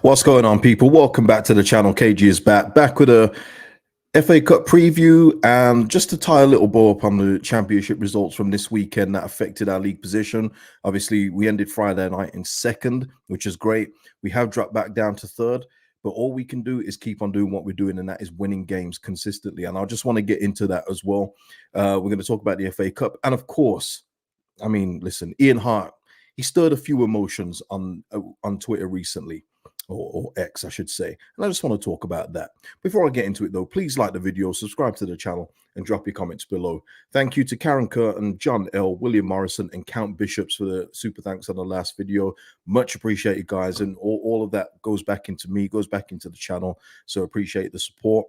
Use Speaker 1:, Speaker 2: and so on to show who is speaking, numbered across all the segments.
Speaker 1: What's going on, people? Welcome back to the channel. KG is back with a FA Cup preview, and just to tie a little bow up on the championship results from this weekend that affected our league position. Obviously, we ended Friday night in second, which is great. We have dropped back down to third, but all we can do is keep on doing what we're doing, and that is winning games consistently. And I just want to get into that as well. We're going to talk about the FA Cup, and of course, I mean, listen, Ian Harte, he stirred a few emotions on Twitter recently. Or X, I should say. And I just want to talk about that. Before I get into it, though, please like the video, subscribe to the channel, and drop your comments below. Thank you to Karen Curtin, John L., William Morrison, and Count Bishops for the super thanks on the last video. Much appreciated, guys. And all of that goes back into me, goes back into the channel. So appreciate the support.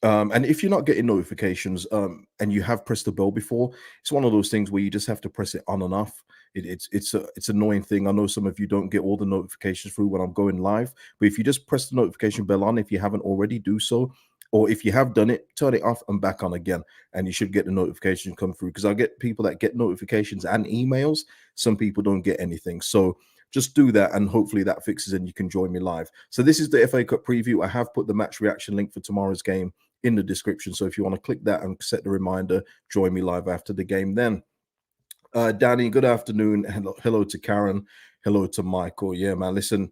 Speaker 1: And if you're not getting notifications and you have pressed the bell before, it's one of those things where you just have to press it on and off. It's an annoying thing. I know some of you don't get all the notifications through when I'm going live, but if you just press the notification bell on, if you haven't already, do so. Or if you have done it, turn it off and back on again, and you should get the notification come through, because I get people that get notifications and emails. Some people don't get anything. So just do that, and hopefully that fixes and you can join me live. So this is the FA Cup preview. I have put the match reaction link for tomorrow's game in the description. So if you want to click that and set the reminder, join me live after the game then. Danny, good afternoon. Hello to Karen. Hello to Michael. Yeah, man, listen,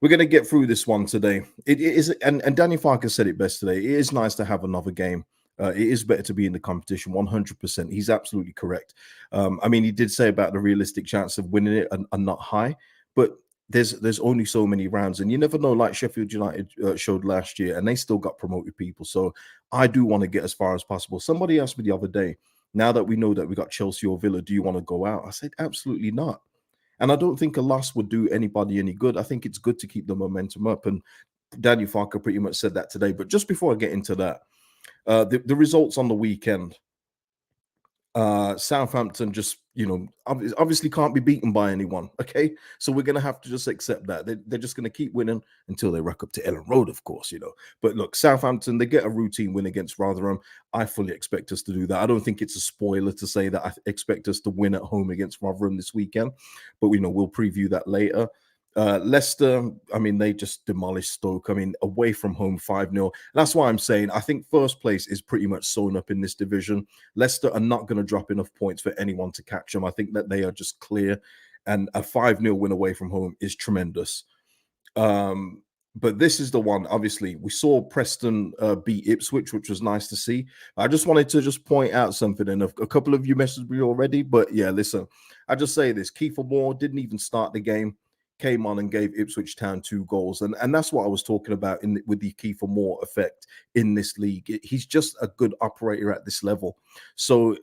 Speaker 1: we're going to get through this one today. It is, and Danny FARKE said it best today. It is nice to have another game. It is better to be in the competition, 100%. He's absolutely correct. I mean, he did say about the realistic chance of winning it are not high, but there's only so many rounds, and you never know, like Sheffield United showed last year, and they still got promoted people. So I do want to get as far as possible. Somebody asked me the other day, now that we know that we got Chelsea or Villa, do you want to go out? I said, absolutely not. And I don't think a loss would do anybody any good. I think it's good to keep the momentum up. And Daniel FARKE pretty much said that today. But just before I get into that, the results on the weekend, Southampton just, obviously can't be beaten by anyone. Okay, so we're gonna have to just accept that they're just gonna keep winning until they rack up to Ellen Road, of course. But look, Southampton, they get a routine win against Rotherham. I fully expect us to do that. I don't think it's a spoiler to say that I expect us to win at home against Rotherham this weekend, but we'll preview that later. Leicester, I mean, they just demolished Stoke. I mean, away from home, 5-0. That's why I'm saying I think first place is pretty much sewn up in this division. Leicester are not going to drop enough points for anyone to catch them. I think that they are just clear, and a 5-0 win away from home is tremendous. But this is the one. Obviously, we saw Preston beat Ipswich, which was nice to see. I just wanted to just point out something, and a couple of you messaged me already, but yeah, listen, I just say this: Kiefer Moore didn't even start the game, came on and gave Ipswich Town 2 goals. And that's what I was talking about with the Kiefer Moore effect in this league. He's just a good operator at this level. So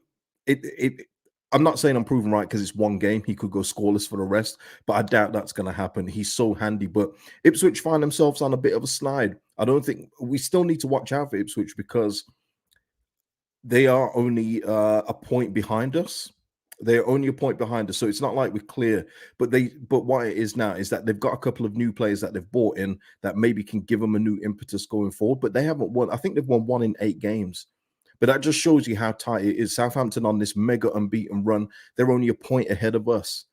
Speaker 1: I'm not saying I'm proven right because it's one game. He could go scoreless for the rest, but I doubt that's going to happen. He's so handy. But Ipswich find themselves on a bit of a slide. I don't think we still need to watch out for Ipswich because they are only a point behind us. They're only a point behind us, so it's not like we're clear. But what it is now is that they've got a couple of new players that they've brought in that maybe can give them a new impetus going forward. But they haven't won. I think they've won 1 in 8 games. But that just shows you how tight it is. Southampton on this mega unbeaten run, they're only a point ahead of us.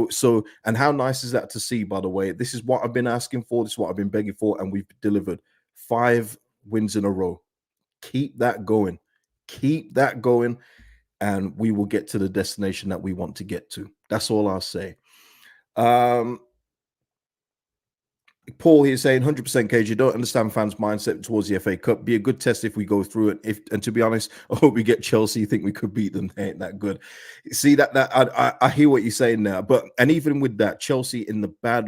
Speaker 1: So, and how nice is that to see, by the way? This is what I've been asking for. This is what I've been begging for, and we've delivered 5 wins in a row. Keep that going. Keep that going. And we will get to the destination that we want to get to. That's all I'll say. Paul here saying 100% KG, you don't understand fans' mindset towards the FA Cup. Be a good test if we go through it. And to be honest, I hope we get Chelsea. You think we could beat them? They ain't that good. See that I hear what you're saying now, and even with that, Chelsea in the bad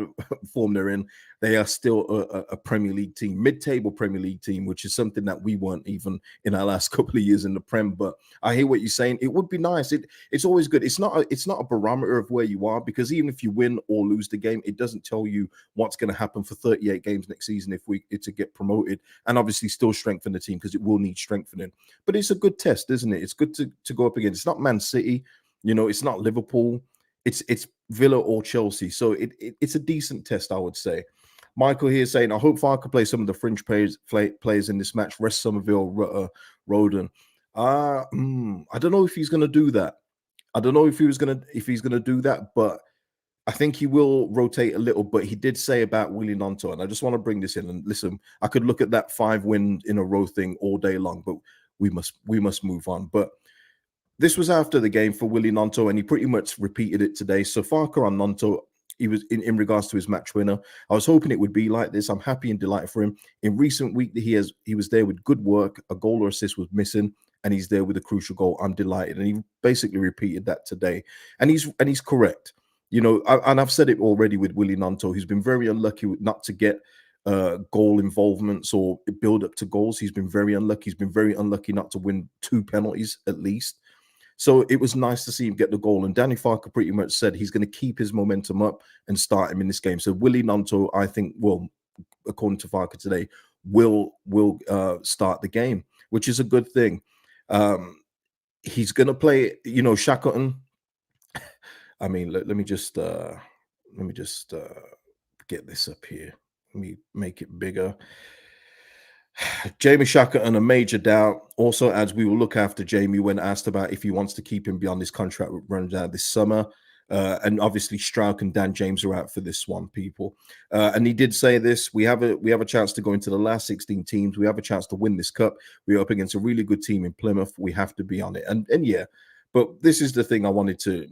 Speaker 1: form they're in, they are still a Premier League team, mid-table Premier League team, which is something that we weren't even in our last couple of years in the Prem. But I hear what you're saying. It would be nice. It's always good. It's not a barometer of where you are, because even if you win or lose the game, it doesn't tell you what's going to happen for 38 games next season if it's to get promoted, and obviously still strengthen the team because it will need strengthening. But it's a good test, isn't it? It's good to go up against. It's not Man City, it's not Liverpool. It's Villa or Chelsea. So it's a decent test, I would say. Michael here saying, I hope FARKE play some of the fringe players in this match. Rest Somerville, Rutter, Roden. I don't know if he's going to do that. I don't know if he's going to do that, but I think he will rotate a little, but he did say about Willie Gnonto, and I just want to bring this in and listen. I could look at that 5 win in a row thing all day long, but we must move on. But this was after the game for Willie Gnonto, and he pretty much repeated it today. So FARKE on Gnonto, he was in regards to his match winner. I was hoping it would be like this. I'm happy and delighted for him. In recent week, he was there with good work. A goal or assist was missing, and he's there with a crucial goal. I'm delighted, and he basically repeated that today, and he's correct. And I've said it already with Willie Gnonto. He's been very unlucky not to get goal involvements or build up to goals. He's been very unlucky. He's been very unlucky not to win 2 penalties at least. So it was nice to see him get the goal. And Danny FARKE pretty much said he's going to keep his momentum up and start him in this game. So Willie Gnonto, I think, will, according to FARKE today, will start the game, which is a good thing. He's going to play, Shackleton. I mean, let me just get this up here. Let me make it bigger. Jamie Shackleton, a major doubt. Also adds, we will look after Jamie when asked about if he wants to keep him beyond his contract runs out this summer. And obviously Strauch and Dan James are out for this one, people. And he did say this: we have a chance to go into the last 16 teams. We have a chance to win this cup. We're up against a really good team in Plymouth. We have to be on it. And yeah, but this is the thing I wanted to,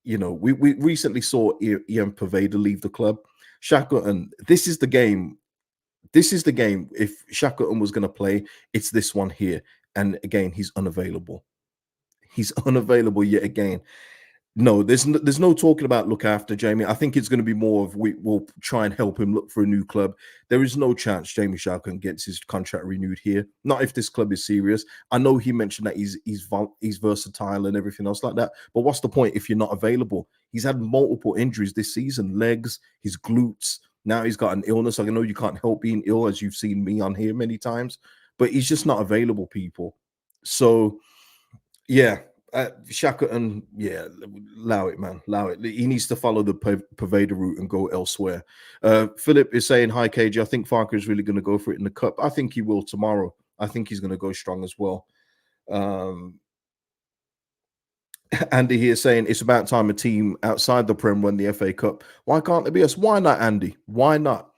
Speaker 1: we recently saw Ian Pervader leave the club. Shackleton, this is the game. This is the game. If Shackleton was going to play, it's this one here. And again, he's unavailable. He's unavailable yet again. No, there's no talking about look after Jamie. I think it's going to be more of we'll try and help him look for a new club. There is no chance Jamie Shackleton gets his contract renewed here. Not if this club is serious. I know he mentioned that he's versatile and everything else like that. But what's the point if you're not available? He's had multiple injuries this season: legs, his glutes. Now he's got an illness. I know you can't help being ill, as you've seen me on here many times. But he's just not available, people. So yeah. Shackleton, yeah, allow it, man. Allow it. He needs to follow the Pervader route and go elsewhere. Philip is saying, hi, KJ. I think FARKE is really going to go for it in the cup. I think he will tomorrow. I think he's going to go strong as well. Andy here saying it's about time a team outside the Prem won the FA Cup. Why can't there be us? Why not, Andy? Why not?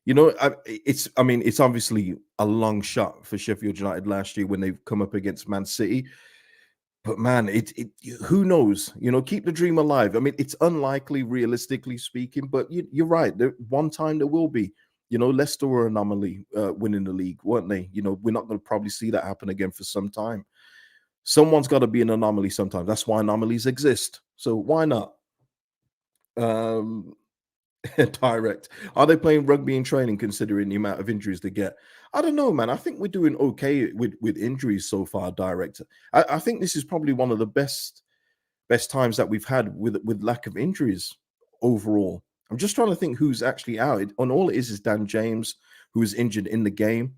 Speaker 1: It's obviously a long shot for Sheffield United last year when they've come up against Man City. But man, who knows? Keep the dream alive. I mean, it's unlikely, realistically speaking, but you're right. One time there will be. Leicester were an anomaly winning the league, weren't they? We're not going to probably see that happen again for some time. Someone's got to be an anomaly sometimes. That's why anomalies exist. So why not? Direct. Are they playing rugby in training considering the amount of injuries they get? I don't know, man. I think we're doing okay with injuries so far, Direct. I think this is probably one of the best times that we've had with lack of injuries overall. I'm just trying to think who's actually out. And all it is Dan James, who is injured in the game,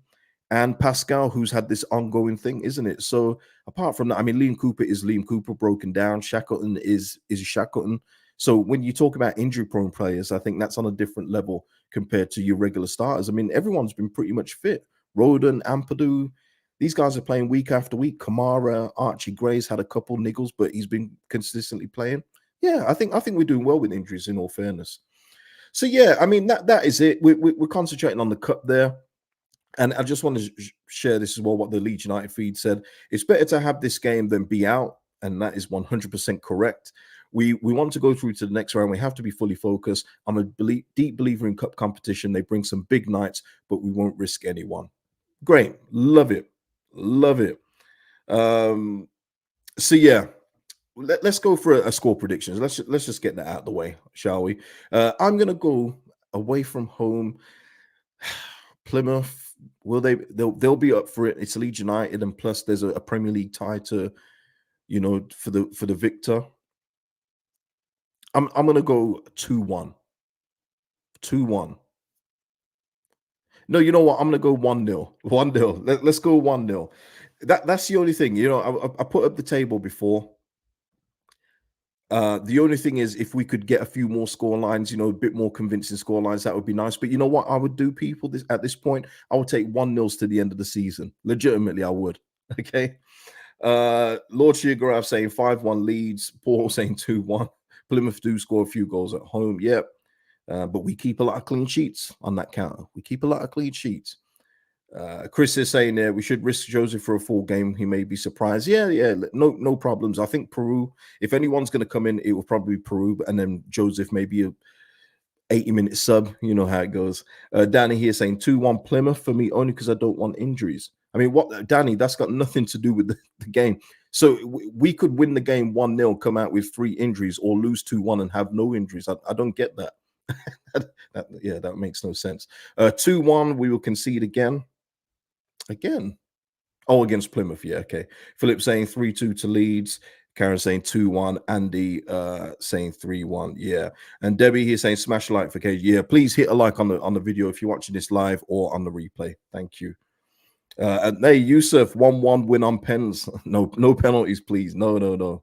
Speaker 1: and Pascal, who's had this ongoing thing, isn't it? So apart from that, I mean, Liam Cooper is Liam Cooper broken down. Shackleton is Shackleton. So when you talk about injury-prone players, I think that's on a different level compared to your regular starters. I mean, everyone's been pretty much fit. Roden, Ampadu, these guys are playing week after week. Kamara, Archie Gray's had a couple niggles, but he's been consistently playing. Yeah, I think we're doing well with injuries, in all fairness. So yeah, I mean that is it. We're concentrating on the cup there. And I just want to share this as well, what the Leeds United feed said. It's better to have this game than be out, and that is 100% correct. We want to go through to the next round. We have to be fully focused. I'm a deep believer in cup competition. They bring some big nights, but we won't risk anyone. Great. Love it. Love it. So yeah, let's go for a score predictions. Let's just get that out of the way, shall we? I'm gonna go away from home. Plymouth. They'll be up for it. It's Leeds United, and plus there's a Premier League tie to, for the victor. I'm gonna go 2-1. 2-1. No, you know what? I'm gonna go 1-0. 1-0. Let's go 1-0. That's the only thing. I put up the table before. The only thing is, if we could get a few more score lines, a bit more convincing score lines, that would be nice. But you know what I would do, people, at this point? I would take 1-0 to the end of the season. Legitimately, I would. Okay. Lord Sugaraf saying 5-1 Leeds. Paul saying 2-1. Plymouth do score a few goals at home, yep. But we keep a lot of clean sheets on that counter. We keep a lot of clean sheets. Chris is saying there we should risk Joseph for a full game. He may be surprised. Yeah, no problems. I think Peru, if anyone's going to come in, it will probably be Peru, and then Joseph maybe a 80-minute sub. You know how it goes. Danny here saying 2-1 Plymouth for me only because I don't want injuries. I mean, what, Danny? That's got nothing to do with the game. So we could win the game 1-0, come out with 3 injuries, or lose 2-1 and have no injuries. I don't get that. That makes no sense. 2-1, we will concede again. Oh, against Plymouth. Yeah, okay. Philip saying 3-2 to Leeds. Karen saying 2-1. Andy saying 3-1. Yeah. And Debbie here saying smash a like for KG. Yeah, please hit a like on the video if you're watching this live or on the replay. Thank you. And hey, Yusuf, 1-1 win on pens. No penalties, please. No.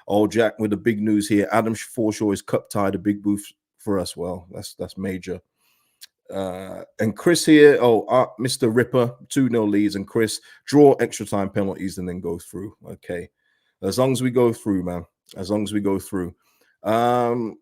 Speaker 1: Oh, Jack with the big news here. Adam Forshaw is cup tied, a big boost for us. Well, that's major. And Chris here, Mr. Ripper, 2-0 leads, and Chris, draw extra time penalties and then go through. Okay. As long as we go through, man. As long as we go through. Yeah,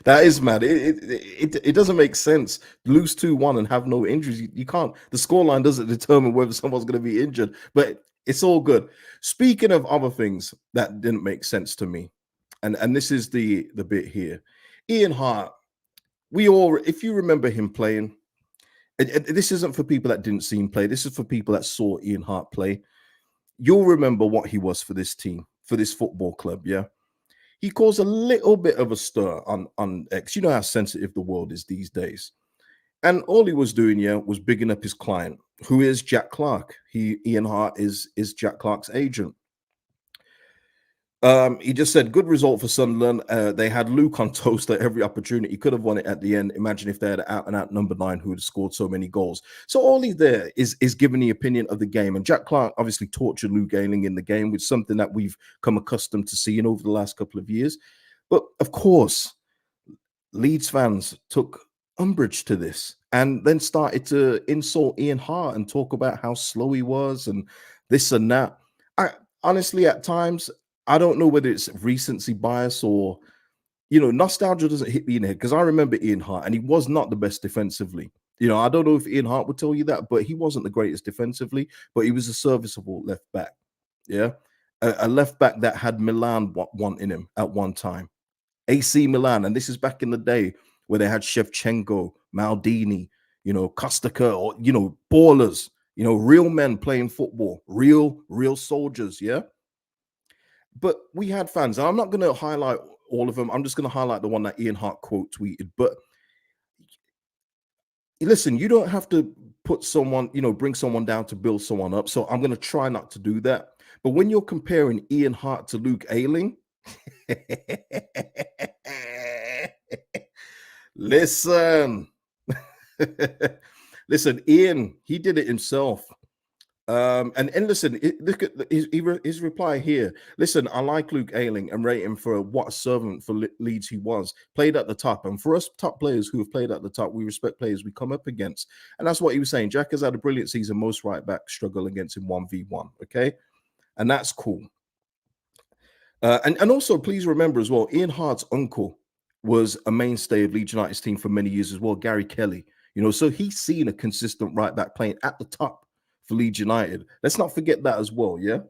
Speaker 1: that is mad. It doesn't make sense. Lose 2-1 and have no injuries. You can't. The scoreline doesn't determine whether someone's going to be injured, but it's all good. Speaking of other things that didn't make sense to me, and this is the bit here. Ian Harte, if you remember him playing, and this isn't for people that didn't see him play. This is for people that saw Ian Harte play. You'll remember what he was for this team, for this football club. Yeah. He caused a little bit of a stir on X. You know how sensitive the world is these days. And all he was doing, was bigging up his client, who is Jack Clark. Ian Harte is Jack Clark's agent. He just said, good result for Sunderland. They had Luke on toast at every opportunity. He could have won it at the end. Imagine if they had out-and-out number 9 who had scored so many goals. So all he's there is giving the opinion of the game. And Jack Clark obviously tortured Luke Ayling in the game, with something that we've come accustomed to seeing over the last couple of years. But of course, Leeds fans took umbrage to this and then started to insult Ian Harte and talk about how slow he was and this and that. I honestly, at times, I don't know whether it's recency bias or, nostalgia doesn't hit me in the head, because I remember Ian Harte and he was not the best defensively. I don't know if Ian Harte would tell you that, but he wasn't the greatest defensively, but he was a serviceable left back. Yeah. A left back that had Milan wanting him at one time. AC Milan. And this is back in the day where they had Shevchenko, Maldini, Kostica, or, ballers, real men playing football, real soldiers. Yeah. But we had fans, and I'm not going to highlight all of them. I'm just going to highlight the one that Ian Harte quote tweeted. But listen, you don't have to put someone, bring someone down to build someone up. So I'm going to try not to do that. But when you're comparing Ian Harte to Luke Ayling, listen, Ian, he did it himself. And listen, look at his reply here. Listen, I like Luke Ayling and rate him for what a servant for Leeds he was. Played at the top, and for us top players who have played at the top, we respect players we come up against, and that's what he was saying. Jack has had a brilliant season. Most right backs struggle against him 1v1. Okay, and that's cool. And also, please remember as well, Ian Harte's uncle was a mainstay of Leeds United's team for many years as well, Gary Kelly. So he's seen a consistent right back playing at the top for Leeds United. Let's not forget that as well. Yeah.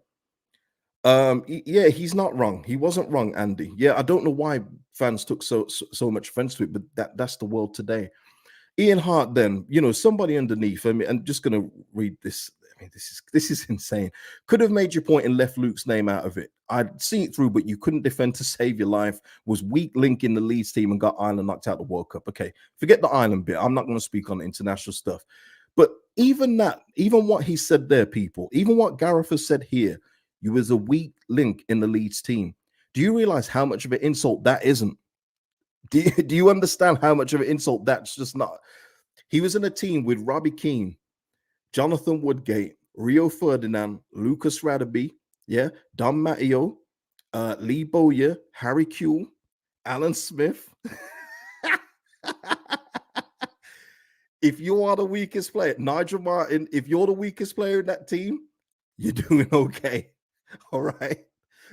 Speaker 1: He's not wrong. He wasn't wrong, Andy. Yeah, I don't know why fans took so much offense to it, but that's the world today. Ian Harte, then, somebody underneath. I mean, I'm just gonna read this. I mean, this is insane. Could have made your point and left Luke's name out of it. I'd see it through, but you couldn't defend to save your life. Was weak link in the Leeds team and got Ireland knocked out the World Cup. Okay, forget the Ireland bit. I'm not going to speak on international stuff. But even what he said there, people, even what Gareth has said here, you was a weak link in the Leeds team. Do you realize how much of an insult that isn't? Do you understand how much of an insult that's just not? He was in a team with Robbie Keane, Jonathan Woodgate, Rio Ferdinand, Lucas Radaby, Don Matteo, Lee Bowyer, Harry Kuehl, Alan Smith. If you are the weakest player, Nigel Martin, if you're the weakest player in that team, You're doing okay. All right.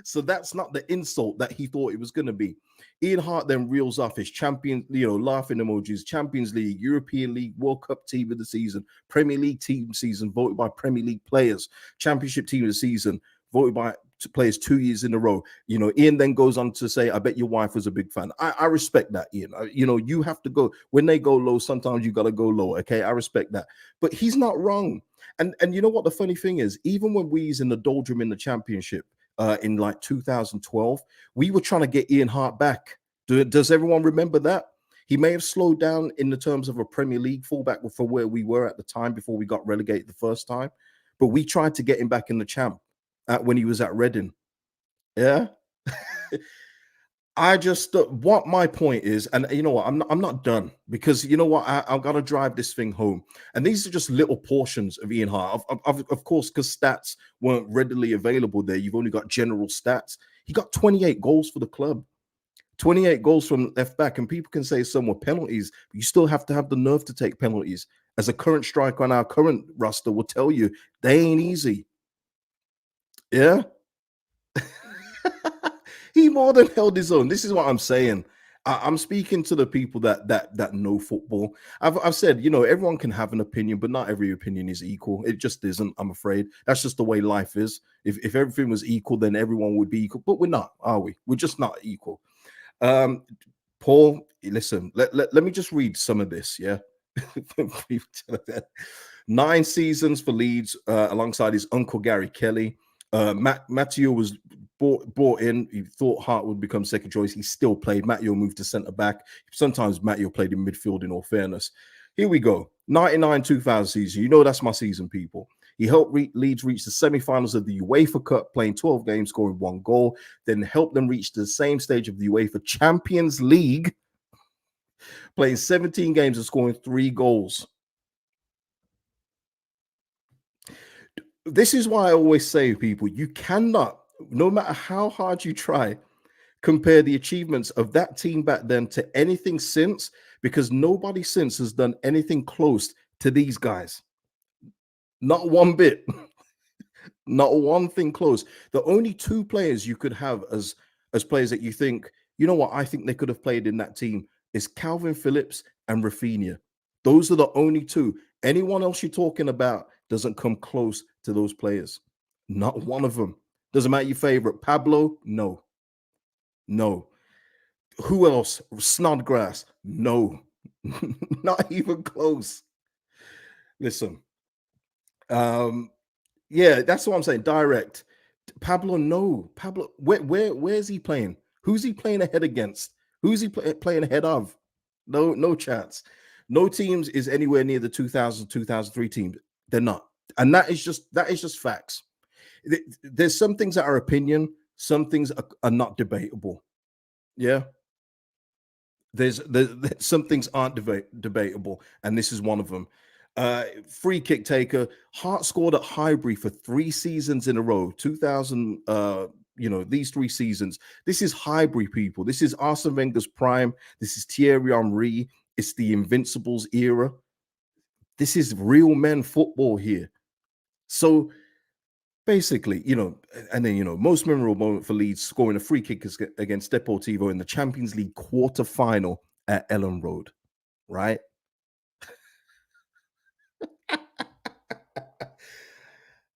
Speaker 1: So that's not the insult that he thought it was going to be. Ian Hart then reels off his champion, laughing emojis, Champions League, European League, World Cup team of the season, Premier League team season, voted by Premier League players, Championship team of the season, voted by players 2 years in a row. Ian then goes on to say, I bet your wife was a big fan. I respect that, Ian. You have to go, when they go low, sometimes you got to go low. Okay. I respect that. But he's not wrong. And you know what the funny thing is? Even when we was in the doldrum in the championship in like 2012, we were trying to get Ian Harte back. Does everyone remember that? He may have slowed down in the terms of a Premier League fullback for where we were at the time before we got relegated the first time. But we tried to get him back in the champ when he was at Reading. Yeah. I just what my point is, and you know what, I'm not done, because you know what, I've got to drive this thing home. And these are just little portions of Ian Harte. Of course, because stats weren't readily available there. You've only got general stats. He got 28 goals for the club, 28 goals from left back, and people can say some were penalties, but you still have to have the nerve to take penalties. As a current striker on our current roster will tell you, they ain't easy. Yeah. He more than held his own. This is what I'm saying. I'm speaking to the people that know football. I've said, everyone can have an opinion, but not every opinion is equal. It just isn't. I'm afraid that's just the way life is. If everything was equal, then everyone would be equal. But we're not, are we? We're just not equal. Paul, listen. Let me just read some of this. Yeah. 9 seasons for Leeds alongside his uncle Gary Kelly. Matteo was brought in. He thought Hart would become second choice. He still played. Matteo moved to centre back. Sometimes Matteo played in midfield, in all fairness. Here we go. 99-2000 season. That's my season, people. He helped Leeds reach the semi-finals of the UEFA Cup, playing 12 games, scoring 1 goal. Then helped them reach the same stage of the UEFA Champions League, playing 17 games and scoring 3 goals. This is why I always say, people, you cannot, no matter how hard you try, compare the achievements of that team back then to anything since, because nobody since has done anything close to these guys. Not one bit. Not one thing close. The only 2 players you could have as players that you think, I think they could have played in that team is Calvin Phillips and Rafinha. Those are the only 2. Anyone else you're talking about doesn't come close to those players. Not one of them. Doesn't matter your favorite. Pablo? No. Who else? Snodgrass? No. Not even close. Listen. Yeah, that's what I'm saying. Direct. Pablo, no. Pablo, where's he playing? Who's he playing ahead against? Who's he playing ahead of? No chance. No teams is anywhere near the 2000, 2003 teams. They're not. And that is just facts. There's some things that are opinion, some things are not debatable. Yeah. There's some things aren't debatable, and this is one of them. Free kick taker. Hart scored at Highbury for 3 seasons in a row. 2000, these 3 seasons. This is Highbury, people. This is Arsene Wenger's prime. This is Thierry Henry. It's the Invincibles era. This is real men football here. So basically, and then, most memorable moment for Leeds, scoring a free kick against Deportivo in the Champions League quarter-final at Ellen Road, right?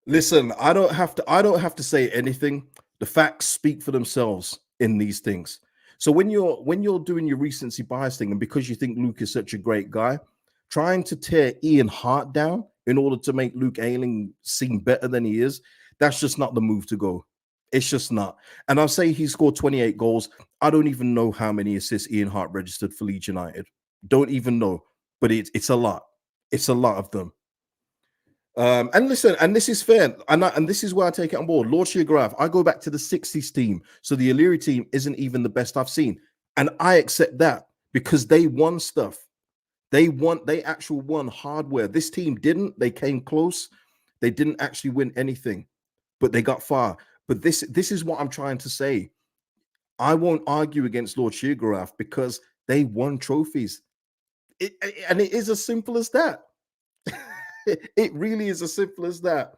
Speaker 1: Listen, I don't have to say anything. The facts speak for themselves in these things. So when you're doing your recency bias thing, and because you think Luke is such a great guy, trying to tear Ian Harte down in order to make Luke Ayling seem better than he is, that's just not the move to go. It's just not. And I'll say he scored 28 goals. I don't even know how many assists Ian Harte registered for Leeds United. Don't even know. But it's a lot. It's a lot of them. And listen, and this is fair, and this is where I take it on board. Lord Sheargraph, I go back to the 60s team. So the Illyri team isn't even the best I've seen. And I accept that because they won stuff. They actually won hardware. This team didn't. They came close. They didn't actually win anything, but they got far. But this is what I'm trying to say. I won't argue against Lord Sheargraph because they won trophies. And it is as simple as that. It really is as simple as that.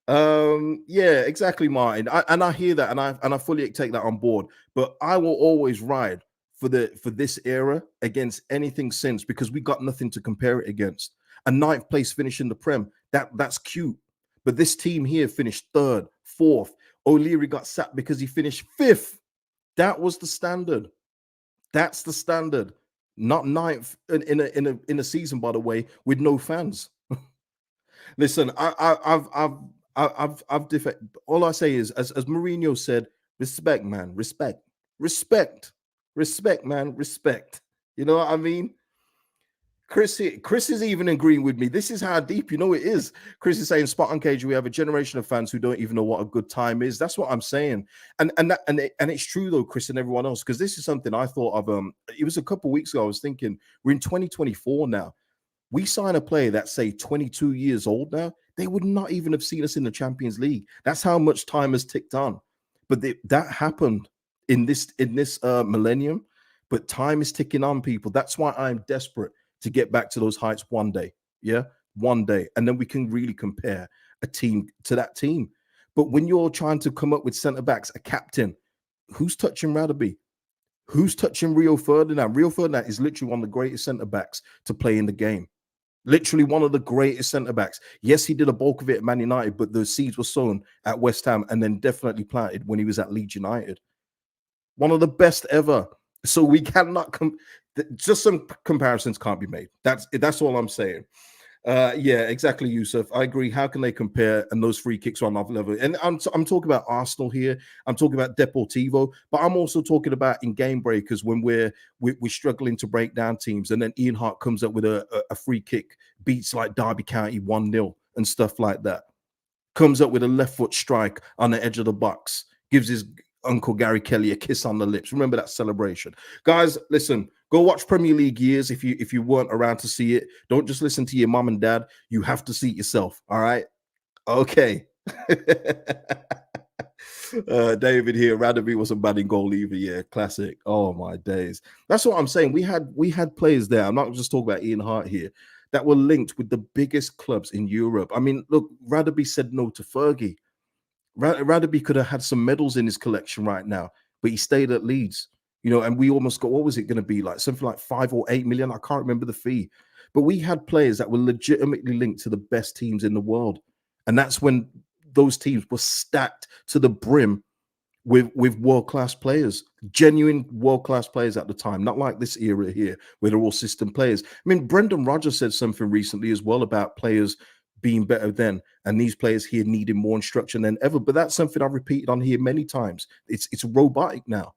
Speaker 1: Yeah, exactly, Martin. And I hear that, and I fully take that on board. But I will always ride for this era against anything since, because we got nothing to compare it against. A ninth place finish in the Prem, that's cute. But this team here finished third, fourth. O'Leary got sacked because he finished fifth. That was the standard. That's the standard. Not ninth in a season, by the way, with no fans. Listen, all I say is, as Mourinho said, respect, man, respect, respect, respect, man, respect. You know what I mean? Chris is even agreeing with me. This is how deep, you know, it is. Chris is saying, "Spot on, Cage. We have a generation of fans who don't even know what a good time is." That's what I'm saying, and it's true though, Chris and everyone else, because this is something I thought of. It was a couple of weeks ago. I was thinking, we're in 2024 now. We sign a player that's, say, 22 years old now, they would not even have seen us in the Champions League. That's how much time has ticked on. But that happened in this millennium. But time is ticking on, people. That's why I'm desperate to get back to those heights one day. Yeah, one day, and then we can really compare a team to that team. But when you're trying to come up with centre backs, a captain, who's touching Radaby? Who's touching Rio Ferdinand? Rio Ferdinand is literally one of the greatest centre backs to play in the game. Literally one of the greatest centre backs. Yes, he did a bulk of it at Man United, but the seeds were sown at West Ham and then definitely planted when he was at Leeds United. One of the best ever. So we cannot just some comparisons can't be made. That's all I'm saying. Yeah, exactly, Yusuf. I agree. How can they compare? And those free kicks are on another level. And I'm talking about Arsenal here. I'm talking about Deportivo, but I'm also talking about in game breakers when we're struggling to break down teams. And then Ian Harte comes up with a free kick, beats like Derby County 1-0 and stuff like that. Comes up with a left foot strike on the edge of the box, gives his Uncle Gary Kelly a kiss on the lips. Remember that celebration, guys. Listen, go watch Premier League years if you weren't around to see it. Don't just listen to your mom and dad. You have to see it yourself. All right, okay. David here, Radaby wasn't bad in goal either. Yeah, classic. Oh my days. That's what I'm saying. We had players there. I'm not just talking about Ian Harte here, that were linked with the biggest clubs in Europe. I mean, look, Radaby said no to Fergie. Radaby could have had some medals in his collection right now, but he stayed at Leeds, you know, and we almost got, what was it going to be like? Something like 5 or 8 million. I can't remember the fee, but we had players that were legitimately linked to the best teams in the world. And that's when those teams were stacked to the brim with world-class players, genuine world-class players at the time, not like this era here where they're all system players. I mean, Brendan Rodgers said something recently as well about players being better then, and these players here needing more instruction than ever. But that's something I've repeated on here many times. It's robotic now.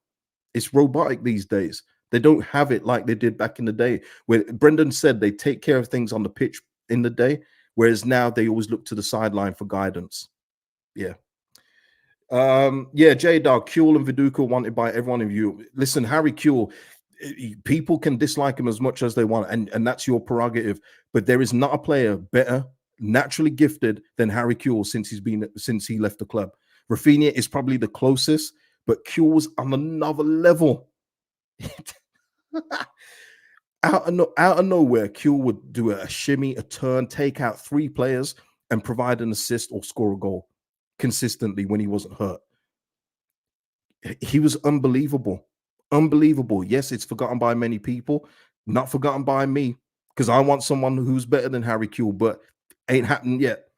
Speaker 1: It's robotic these days. They don't have it like they did back in the day, where Brendan said they take care of things on the pitch in the day, whereas now they always look to the sideline for guidance. Yeah. Yeah, J-Dog, Kuehl and Viduka wanted by everyone of you. Listen, Harry Kuehl, people can dislike him as much as they want, and that's your prerogative. But there is not a player better, naturally gifted than Harry Kuehl since he left the club. Rafinha is probably the closest, but Kuehl's on another level. out of nowhere, Kuehl would do a shimmy, a turn, take out 3 players, and provide an assist or score a goal consistently when he wasn't hurt. He was unbelievable. Unbelievable. Yes, it's forgotten by many people, not forgotten by me, because I want someone who's better than Harry Kuehl, but ain't happened yet.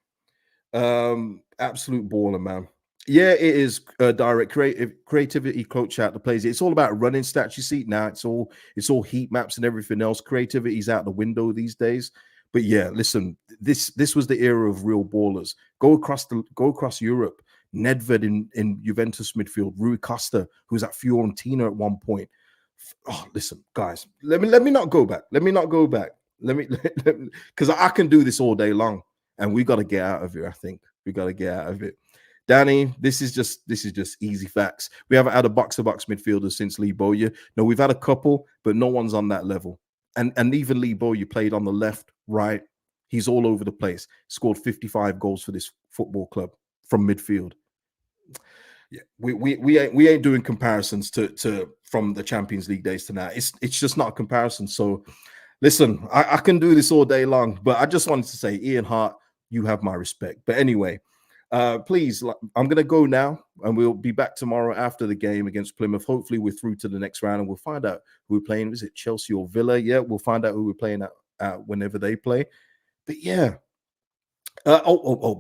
Speaker 1: Absolute baller, man. Yeah, it is direct creativity coach out the plays. It's all about running stats. You see now, it's all heat maps and everything else. Creativity's out the window these days. But yeah, listen, this was the era of real ballers. Go across Europe. Nedved in Juventus midfield, Rui Costa, who's at Fiorentina at one point. Oh, listen, guys, let me not go back. Let me not go back. Let me because I can do this all day long, and we got to get out of here. I think we got to get out of it. Danny, this is just easy facts. We haven't had a box-to-box midfielder since Lee Bowyer. No, we've had a couple, but no one's on that level. And even Lee Bowyer played on the left, right. He's all over the place. Scored 55 goals for this football club from midfield. Yeah, we ain't doing comparisons to from the Champions League days to now. It's just not a comparison. So listen, I can do this all day long, but I just wanted to say, Ian Harte, you have my respect. But anyway, Please, I'm going to go now, and we'll be back tomorrow after the game against Plymouth. Hopefully, we're through to the next round, and we'll find out who we're playing. Is it Chelsea or Villa? Yeah, we'll find out who we're playing at whenever they play. But yeah. Before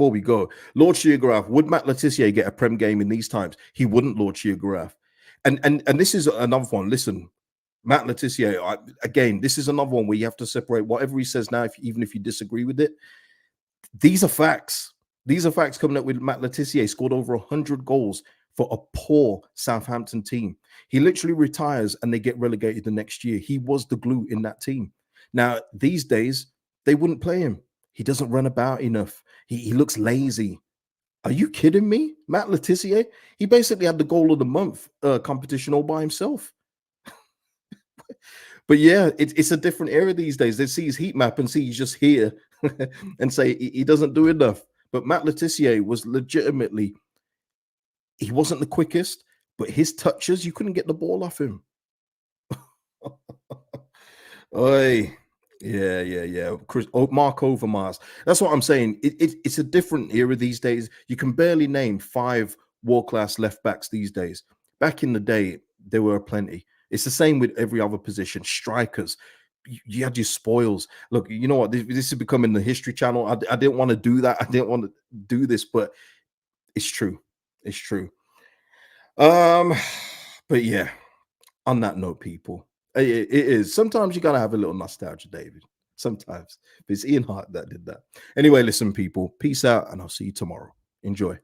Speaker 1: we go, Lord Sheargraph, would Matt Letizia get a Prem game in these times? He wouldn't, Lord Sheargraph. And this is another one. Listen, Matt Letizia, again, this is another one where you have to separate whatever he says now, even if you disagree with it. These are facts. These are facts coming up with Matt Letizia. He scored over 100 goals for a poor Southampton team. He literally retires and they get relegated the next year. He was the glue in that team. Now, these days, they wouldn't play him. He doesn't run about enough. He looks lazy. Are you kidding me? Matt Letizia? He basically had the goal of the month competition all by himself. But yeah, it's a different era these days. They see his heat map and see he's just here and say he doesn't do enough. But Matt Letizia was legitimately, he wasn't the quickest, but his touches, you couldn't get the ball off him. Oi. Yeah. Mark Overmars. That's what I'm saying. It's a different era these days. You can barely name 5 world-class left backs these days. Back in the day, there were plenty. It's the same with every other position. Strikers, you had your spoils. Look, you know what? This is becoming the History Channel. I didn't want to do that. I didn't want to do this, but it's true. It's true. But yeah, on that note, people, it is. Sometimes you gotta have a little nostalgia, David. Sometimes. It's Ian Harte that did that. Anyway, listen, people, peace out, and I'll see you tomorrow. Enjoy.